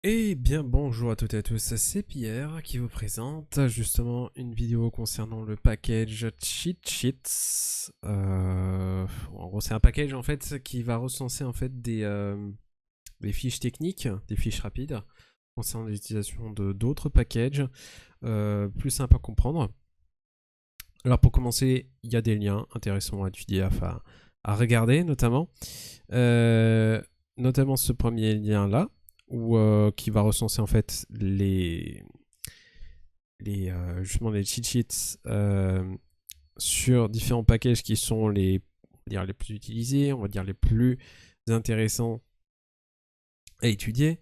Eh bien bonjour à toutes et à tous, c'est Pierre qui vous présente justement une vidéo concernant le package Cheat Sheets. En gros c'est un package en fait qui va recenser en fait des fiches techniques, des fiches rapides concernant l'utilisation de d'autres packages plus simples à comprendre. Alors pour commencer, il y a des liens intéressants à étudier, à regarder notamment. Notamment ce premier lien là qui va recenser en fait justement les cheat sheets sur différents packages qui sont les plus utilisés, on va dire les plus intéressants à étudier.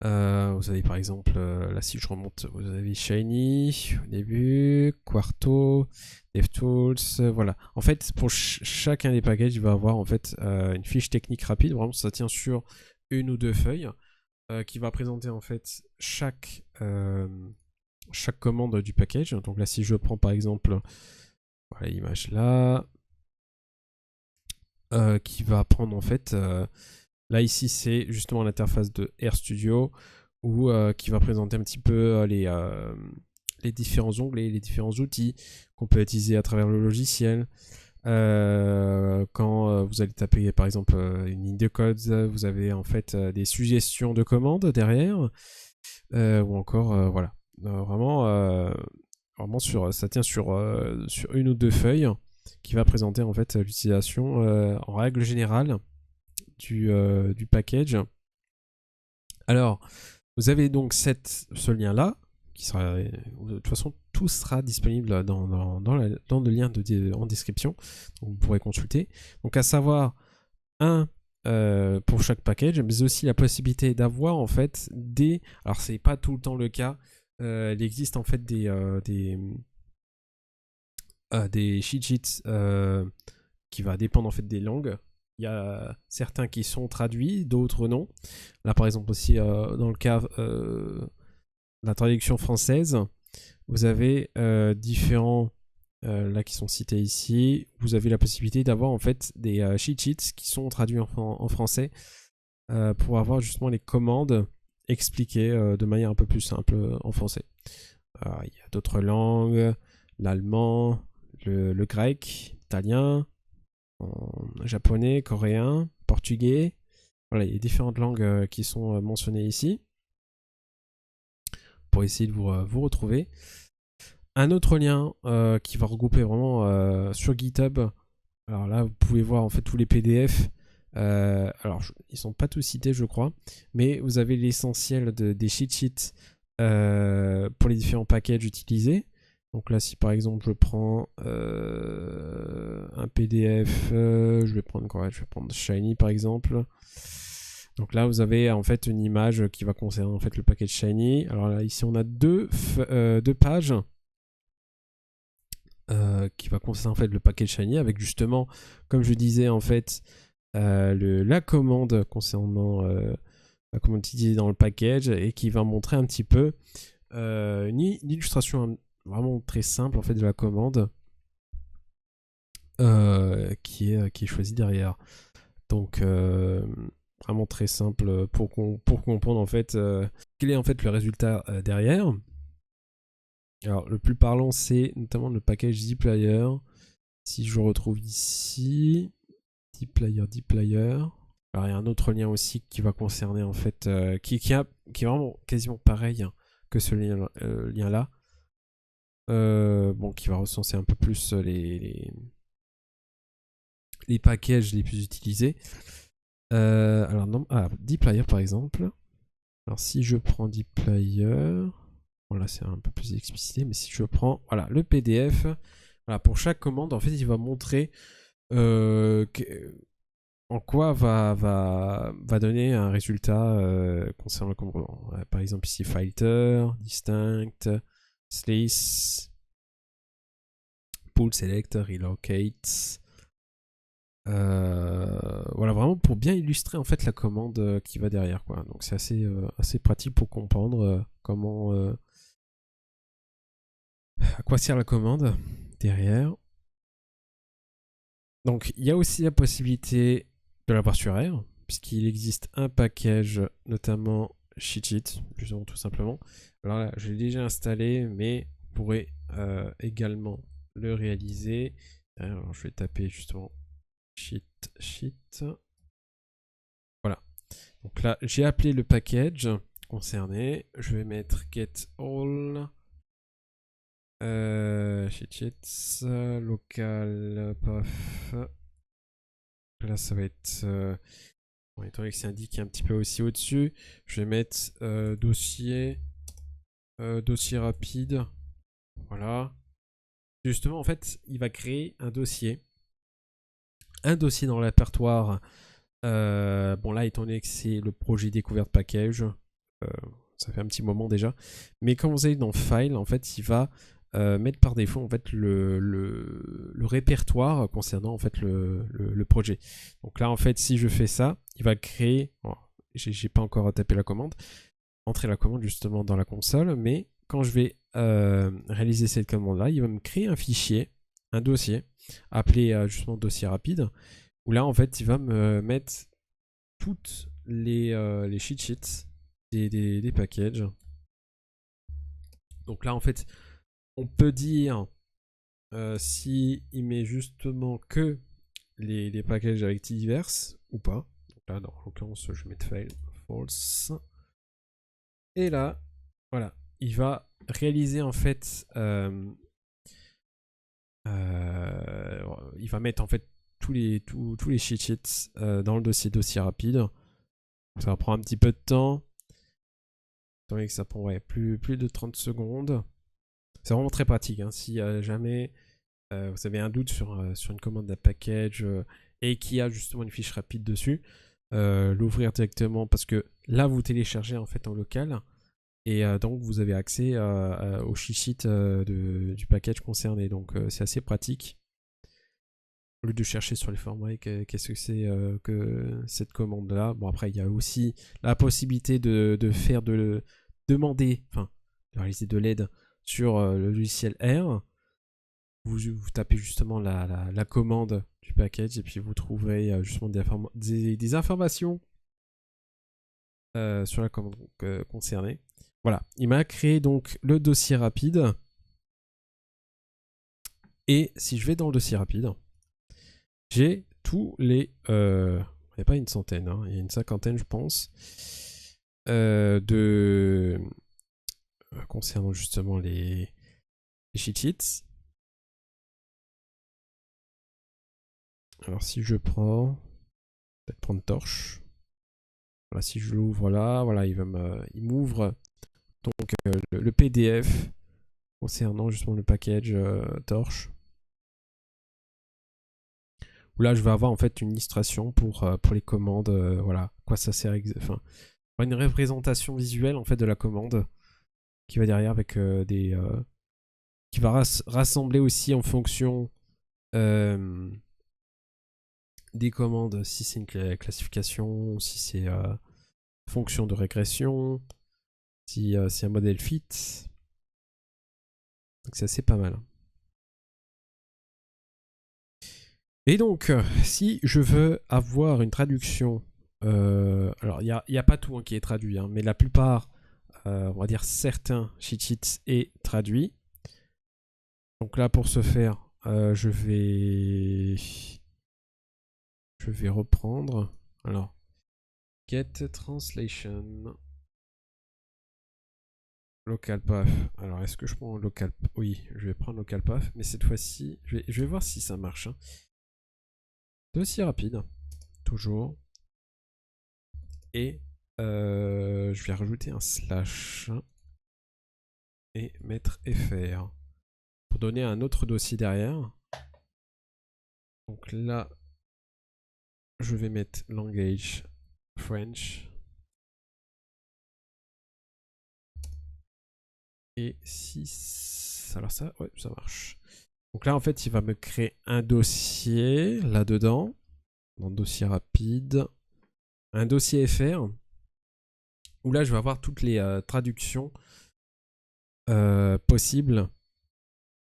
Vous avez par exemple, là si je remonte, vous avez Shiny au début, Quarto, DevTools, voilà. En fait, pour chacun des packages, il va avoir en fait une fiche technique rapide. Vraiment, ça tient sur une ou deux feuilles qui va présenter en fait chaque commande du package. Donc là, si je prends par exemple voilà, l'image là, qui va prendre en fait là ici c'est justement l'interface de RStudio ou qui va présenter un petit peu les différents onglets, les différents outils qu'on peut utiliser à travers le logiciel. Quand vous allez taper par exemple une ligne de code, vous avez en fait des suggestions de commandes derrière, ou encore voilà. Vraiment ça tient sur une ou deux feuilles qui va présenter en fait l'utilisation en règle générale du package. Alors, vous avez donc ce lien-là, qui sera, de toute façon, tout sera disponible dans le lien en description, donc vous pourrez consulter. Donc, à savoir, pour chaque package, mais aussi la possibilité d'avoir en fait alors c'est pas tout le temps le cas, il existe en fait des cheat sheets qui va dépendre en fait des langues. Il y a certains qui sont traduits, d'autres non. Là, par exemple, aussi, dans le cas de la traduction française, vous avez différents, là, qui sont cités ici. Vous avez la possibilité d'avoir, en fait, des cheat sheets qui sont traduits en français pour avoir justement les commandes expliquées de manière un peu plus simple en français. Il y a d'autres langues, l'allemand, le grec, l'italien, japonais, coréen, portugais. Voilà, il y a différentes langues qui sont mentionnées ici pour essayer de vous retrouver. Un autre lien qui va regrouper vraiment sur GitHub. Alors là, vous pouvez voir en fait tous les PDF. Alors, ils sont pas tous cités, je crois, mais vous avez l'essentiel des cheat sheets pour les différents packages utilisés. Donc là, si par exemple je prends un PDF, je vais prendre quoi? Je vais prendre Shiny par exemple. Donc là, vous avez en fait une image qui va concerner en fait le package Shiny. Alors là, ici, on a deux pages qui va concerner en fait le package Shiny avec justement, comme je disais en fait, la commande concernant la commande utilisée dans le package et qui va montrer un petit peu une illustration vraiment très simple en fait de la commande qui est choisie derrière. Donc vraiment très simple pour comprendre en fait quel est en fait le résultat derrière. Alors le plus parlant c'est notamment le package dplyr. Si je retrouve ici dplyr. Alors il y a un autre lien aussi qui va concerner en fait qui est vraiment quasiment pareil que ce lien là. Bon, qui va recenser un peu plus les packages les plus utilisés. Alors non, dplyr par exemple. Alors si je prends dplyr, voilà, c'est un peu plus explicité, mais si je prends voilà, le PDF, voilà, pour chaque commande, en fait, il va montrer en quoi va donner un résultat concernant le commande. Par exemple ici, filter, distinct, slice, pull select, relocate. Voilà, vraiment pour bien illustrer en fait la commande qui va derrière, quoi. Donc c'est assez pratique pour comprendre comment à quoi sert la commande derrière. Donc il y a aussi la possibilité de l'avoir sur R, puisqu'il existe un package, notamment cheat, justement, tout simplement. Alors là, je l'ai déjà installé, mais vous pourrez également le réaliser. Alors, je vais taper justement sheet. Voilà. Donc là, j'ai appelé le package concerné. Je vais mettre get all sheets local path. Là, ça va être bon, étant donné que c'est indiqué un petit peu aussi au-dessus, je vais mettre dossier rapide. Voilà. Justement, en fait, il va créer un dossier dans le répertoire. Bon, là, étant donné que c'est le projet découverte package, ça fait un petit moment déjà. Mais quand vous allez dans File, en fait, il va mettre par défaut en fait le répertoire concernant en fait le projet. Donc là, en fait, si je fais ça, il va créer. Bon, j'ai pas encore tapé la commande, entrer la commande justement dans la console, mais quand je vais réaliser cette commande-là, il va me créer un fichier, un dossier appelé justement dossier rapide, où là, en fait, il va me mettre toutes les cheat sheets des packages. Donc là, en fait, on peut dire si il met justement que les packages avec diverses ou pas. Donc là, dans l'occurrence, je vais mettre fail false. Et là, voilà, il va réaliser en fait, il va mettre en fait tous les cheat sheets dans le dossier rapide. Ça va prendre un petit peu de temps. Étant donné que ça prend plus de 30 secondes. C'est vraiment très pratique. Hein. Si jamais vous avez un doute sur une commande d'un package et qu'il y a justement une fiche rapide dessus, l'ouvrir directement parce que là vous téléchargez en fait en local et donc vous avez accès au cheat sheet du package concerné. Donc c'est assez pratique. Au lieu de chercher sur les forums qu'est-ce que c'est que cette commande là. Bon, après il y a aussi la possibilité de demander, enfin de réaliser de l'aide sur le logiciel R. Vous tapez justement la commande du package et puis vous trouverez justement des informations sur la commande concernée. Voilà, il m'a créé donc le dossier rapide. Et si je vais dans le dossier rapide, j'ai tous les... il n'y a pas une centaine, hein, il y a une cinquantaine je pense, concernant justement les cheat sheets. Alors si je prends... peut-être prendre Torch. Voilà, si je l'ouvre là, voilà, il m'ouvre donc le PDF concernant justement le package Torch. Où là, je vais avoir en fait une illustration pour les commandes, voilà, quoi ça sert, enfin, une représentation visuelle en fait de la commande qui va derrière avec qui va rassembler aussi en fonction des commandes, si c'est une classification, si c'est fonction de régression, si c'est un modèle fit. Donc c'est assez pas mal. Et donc, si je veux avoir une traduction, alors il n'y a pas tout hein, qui est traduit, hein, mais la plupart, on va dire certains cheat sheets est traduit. Donc là, pour ce faire, je vais reprendre. Alors, get translation. Local path. Alors, est-ce que je prends local? Oui, je vais prendre local path, mais cette fois-ci, je vais voir si ça marche. Hein. Dossier rapide, toujours. Et je vais rajouter un slash et mettre fr pour donner un autre dossier derrière. Donc là, je vais mettre language French. Et 6. Alors ça, ouais, ça marche. Donc là, en fait, il va me créer un dossier là-dedans, dans le dossier rapide, un dossier FR, où là, je vais avoir toutes les traductions possibles.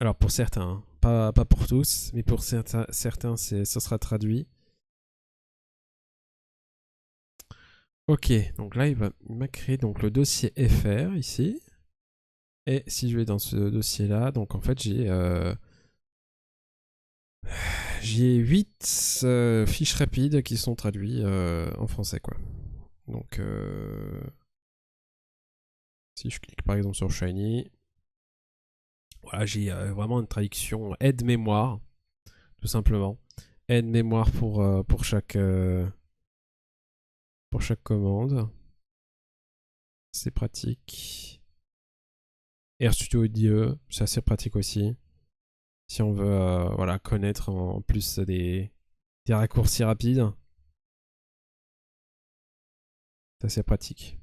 Alors pour certains, hein, pas pour tous, mais pour certains, ça sera traduit. Ok, donc là il m'a créé donc le dossier FR ici. Et si je vais dans ce dossier là, donc en fait j'ai 8 fiches rapides qui sont traduites en français quoi. Donc si je clique par exemple sur Shiny, voilà, j'ai vraiment une traduction aide-mémoire, tout simplement. Aide-mémoire pour chaque commande. C'est pratique. RStudio IDE, c'est assez pratique aussi. Si on veut voilà, connaître en plus des raccourcis rapides, c'est assez pratique.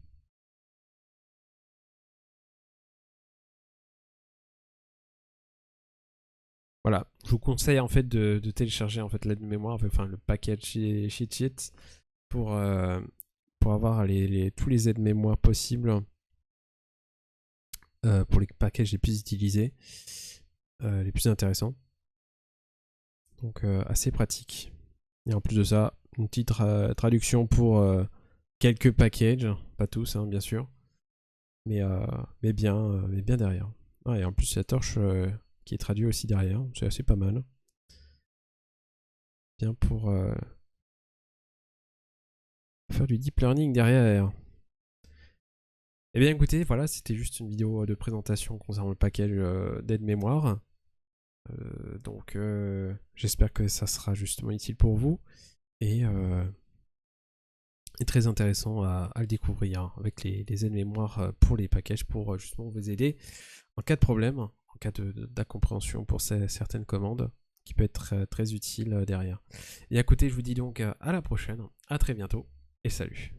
Voilà, je vous conseille en fait de télécharger en fait l'aide-mémoire, enfin le package cheat sheet pour, pour avoir tous les aides-mémoire possibles pour les packages les plus utilisés, les plus intéressants. Donc assez pratique. Et en plus de ça, une petite traduction pour quelques packages, pas tous hein, bien sûr, mais bien derrière. Ah, et en plus la torche qui est traduite aussi derrière, c'est assez pas mal. Bien pour faire du deep learning derrière. Eh bien écoutez, voilà, c'était juste une vidéo de présentation concernant le package d'aide-mémoire. Donc j'espère que ça sera justement utile pour vous et très intéressant à le découvrir hein, avec les aides-mémoire pour les packages pour justement vous aider en cas de problème, en cas d'incompréhension pour certaines commandes qui peut être très utile derrière. Et à côté, je vous dis donc à la prochaine, à très bientôt et salut.